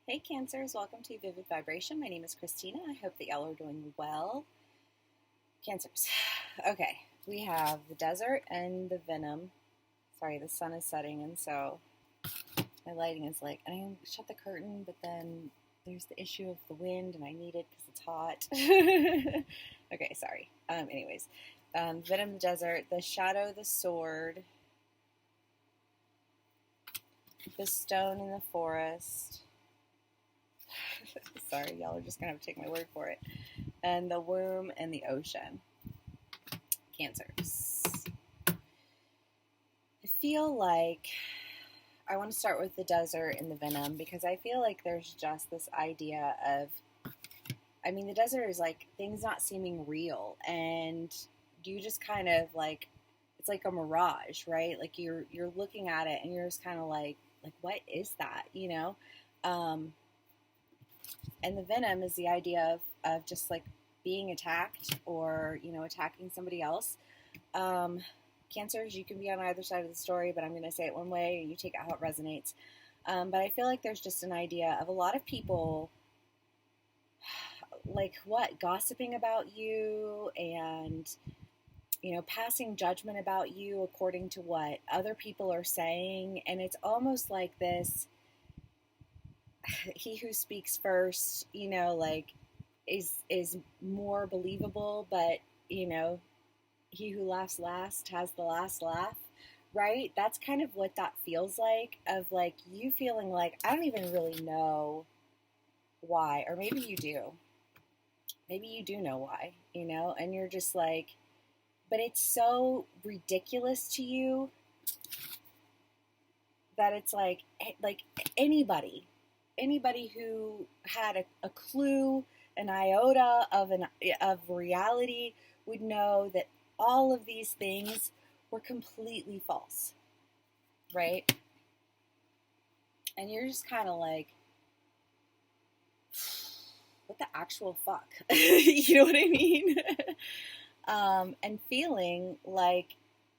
Hey Cancers, welcome to Vivid Vibration. My name is Christina. I hope that y'all are doing well. Cancers. Okay, we have the desert and the venom. Sorry, the sun is setting and so my lighting is like, I didn't shut the curtain, but then there's the issue of the wind and I need it because it's hot. Okay, sorry. Venom, the desert, the shadow, the sword, the stone in the forest. Sorry, y'all are just going to have to take my word for it. And the womb and the ocean. Cancers. I feel like I want to start with the desert and the venom because I feel like there's just this idea of, the desert is like things not seeming real, and you just kind of like, it's like a mirage, right? Like you're looking at it and you're just kind of like what is that, And the venom is the idea of just like being attacked or, attacking somebody else. Cancers, you can be on either side of the story, but I'm going to say it one way and you take it how it resonates. But I feel like there's just an idea of a lot of people, gossiping about you and, passing judgment about you according to what other people are saying. And it's almost like this, he who speaks first, is more believable, but, he who laughs last has the last laugh, right? That's kind of what that feels like, of like you feeling like, I don't even really know why, or maybe you do. Maybe you do know why, and you're just like, but it's so ridiculous to you that it's like anybody who had a clue, an iota of reality would know that all of these things were completely false, right? And you're just kind of like, what the actual fuck? You know what I mean? And feeling like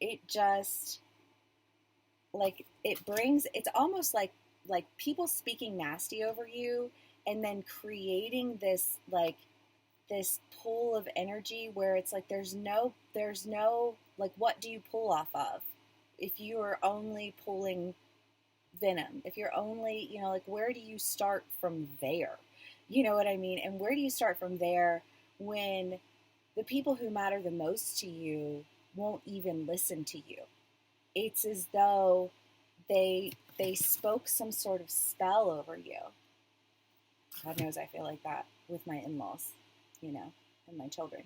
it just, like it brings, it's almost like people speaking nasty over you and then creating this this pull of energy where it's like there's no like, what do you pull off of if you are only pulling venom? If you're only, where do you start from there? You know what I mean? And where do you start from there when the people who matter the most to you won't even listen to you? It's as though they spoke some sort of spell over you. God knows I feel like that with my in-laws, and my children.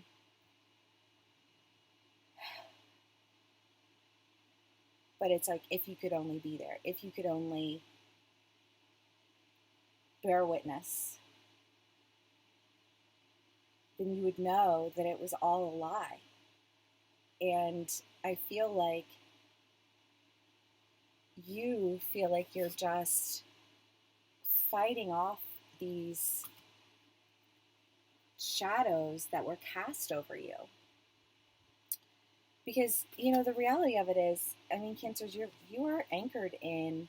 But it's like, if you could only be there, if you could only bear witness, then you would know that it was all a lie. And I feel like you feel like you're just fighting off these shadows that were cast over you. Because, the reality of it is, Cancers, you are anchored in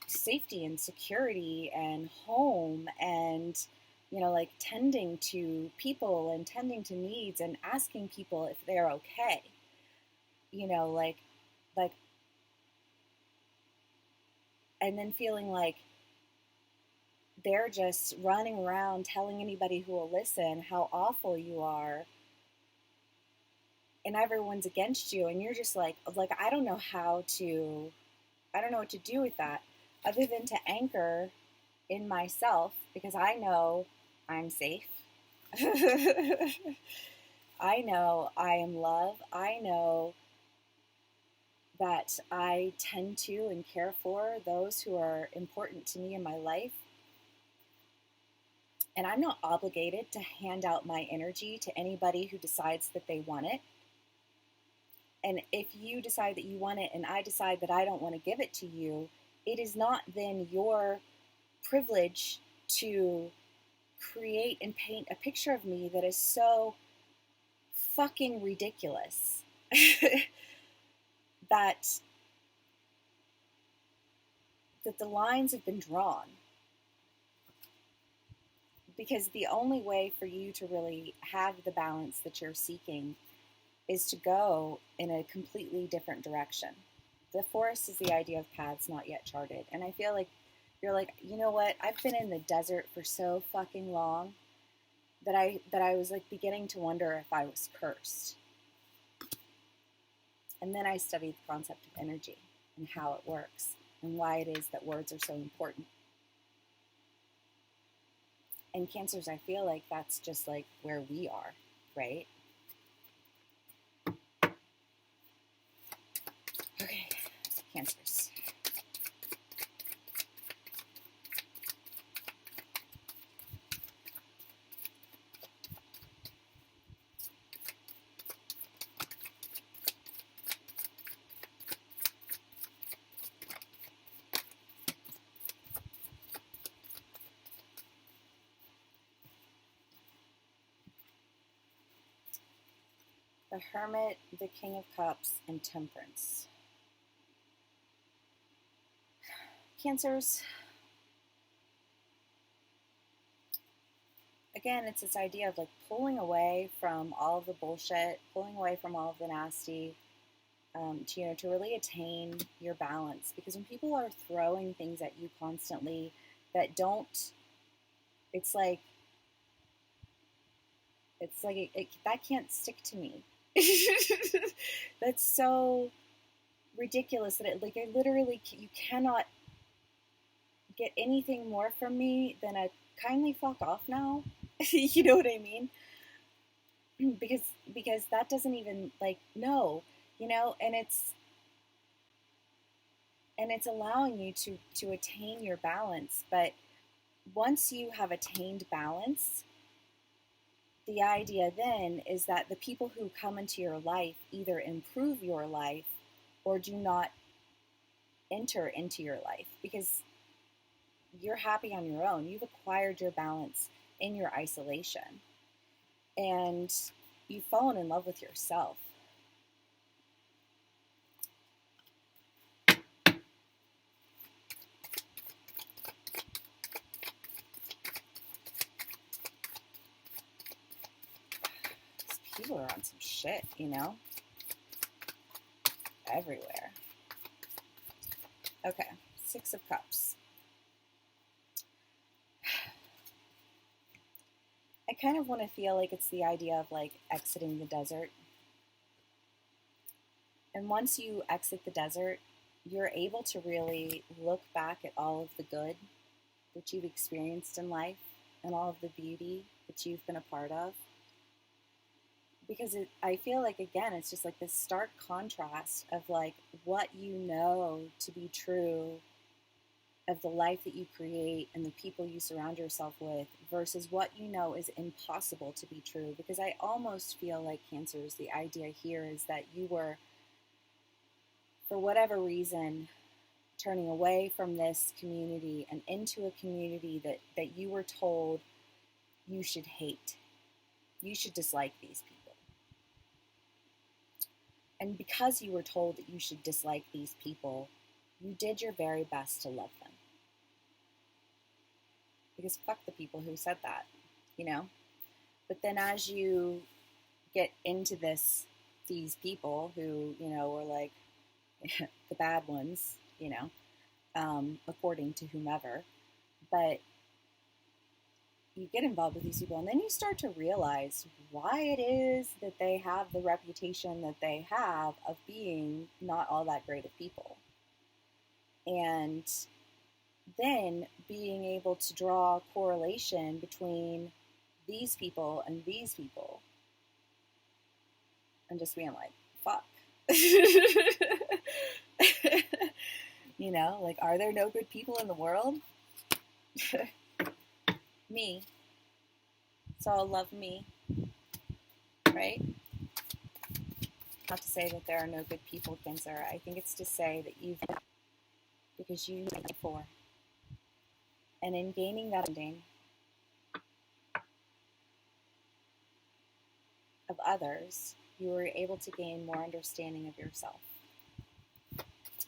safety and security and home and, tending to people and tending to needs and asking people if they're okay. And then feeling like they're just running around telling anybody who will listen how awful you are, and everyone's against you, and you're just like I don't know what to do with that other than to anchor in myself, because I know I'm safe. I know I am love. I know that I tend to and care for those who are important to me in my life. And I'm not obligated to hand out my energy to anybody who decides that they want it. And if you decide that you want it and I decide that I don't want to give it to you, it is not then your privilege to create and paint a picture of me that is so fucking ridiculous that that the lines have been drawn, because the only way for you to really have the balance that you're seeking is to go in a completely different direction. The forest is the idea of paths not yet charted. And I feel like you're like, you know what? I've been in the desert for so fucking long that I was like beginning to wonder if I was cursed. And then I studied the concept of energy and how it works and why it is that words are so important. And Cancers, I feel like that's just like where we are, right? Okay, Cancers. The Hermit, the King of Cups, and Temperance. Cancers. Again, it's this idea of like pulling away from all of the bullshit, pulling away from all of the nasty, to really attain your balance. Because when people are throwing things at you constantly that don't, it's like that can't stick to me. That's so ridiculous that I literally, you cannot get anything more from me than a kindly fuck off now. You know what I mean? Because that doesn't even like no, and it's allowing you to attain your balance. But once you have attained balance, the idea then is that the people who come into your life either improve your life or do not enter into your life, because you're happy on your own. You've acquired your balance in your isolation, and you've fallen in love with yourself. People are on some shit, everywhere. Okay, Six of Cups. I kind of want to feel like it's the idea of like exiting the desert. And once you exit the desert, you're able to really look back at all of the good that you've experienced in life and all of the beauty that you've been a part of. Because I feel like, again, it's just like this stark contrast of like what you know to be true of the life that you create and the people you surround yourself with versus what you know is impossible to be true. Because I almost feel like, Cancers, the idea here is that you were, for whatever reason, turning away from this community and into a community that you were told you should hate. You should dislike these people. And because you were told that you should dislike these people, you did your very best to love them. Because fuck the people who said that, But then as you get into these people who, were like the bad ones, according to whomever, but you get involved with these people and then you start to realize why it is that they have the reputation that they have of being not all that great of people. And then being able to draw a correlation between these people and these people and just being like, fuck. Like, are there no good people in the world? Me. So I'll love me, right? Not to say that there are no good people, Cancer. I think it's to say that you've done because you did before. And in gaining that understanding of others, you were able to gain more understanding of yourself.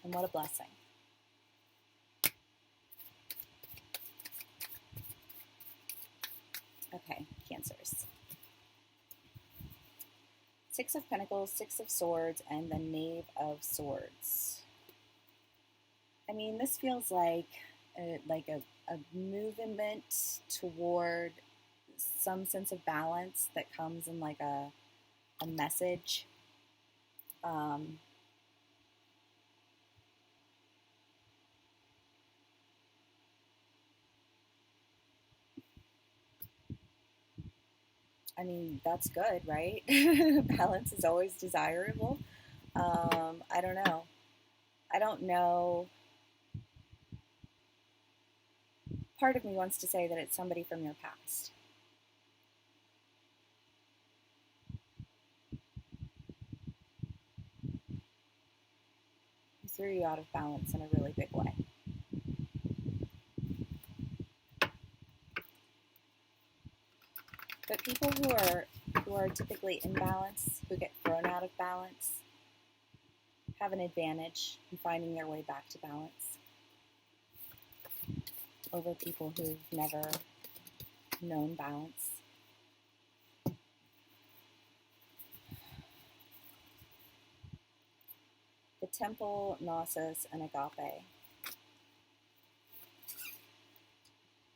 And what a blessing. Okay, Cancers. Six of Pentacles, Six of Swords, and the Knave of Swords. I mean, this feels like a movement toward some sense of balance that comes in like a message. I mean, that's good, right? Balance is always desirable. I don't know. I don't know. Part of me wants to say that it's somebody from your past. Who threw you out of balance in a really big way. But people who are typically in balance, who get thrown out of balance, have an advantage in finding their way back to balance over people who've never known balance. The Temple, Gnosis, and Agape.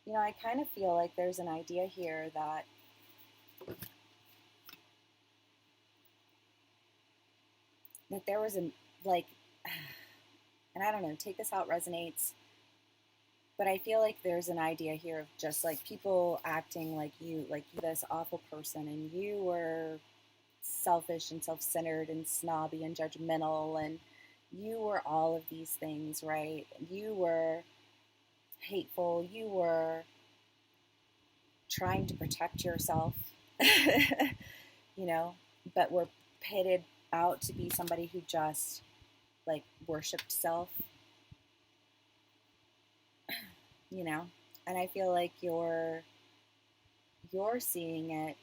You know, I kind of feel like there's an idea here that there was a, like, and I don't know, take this how it resonates, but I feel like there's an idea here of just like people acting like you're this awful person, and you were selfish and self-centered and snobby and judgmental, and you were all of these things, right? You were hateful, you were trying to protect yourself, you know, but were pitted out to be somebody who just like worshipped self, you know. And I feel like you're seeing it,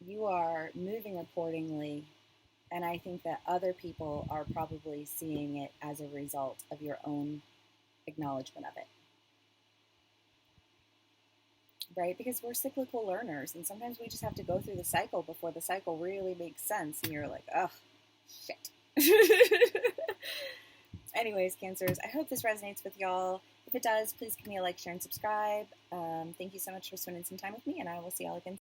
you are moving accordingly, and I think that other people are probably seeing it as a result of your own acknowledgement of it, right? Because we're cyclical learners, and sometimes we just have to go through the cycle before the cycle really makes sense, and you're like, oh, shit. Anyways, Cancers, I hope this resonates with y'all. If it does, please give me a like, share, and subscribe. Thank you so much for spending some time with me, and I will see y'all again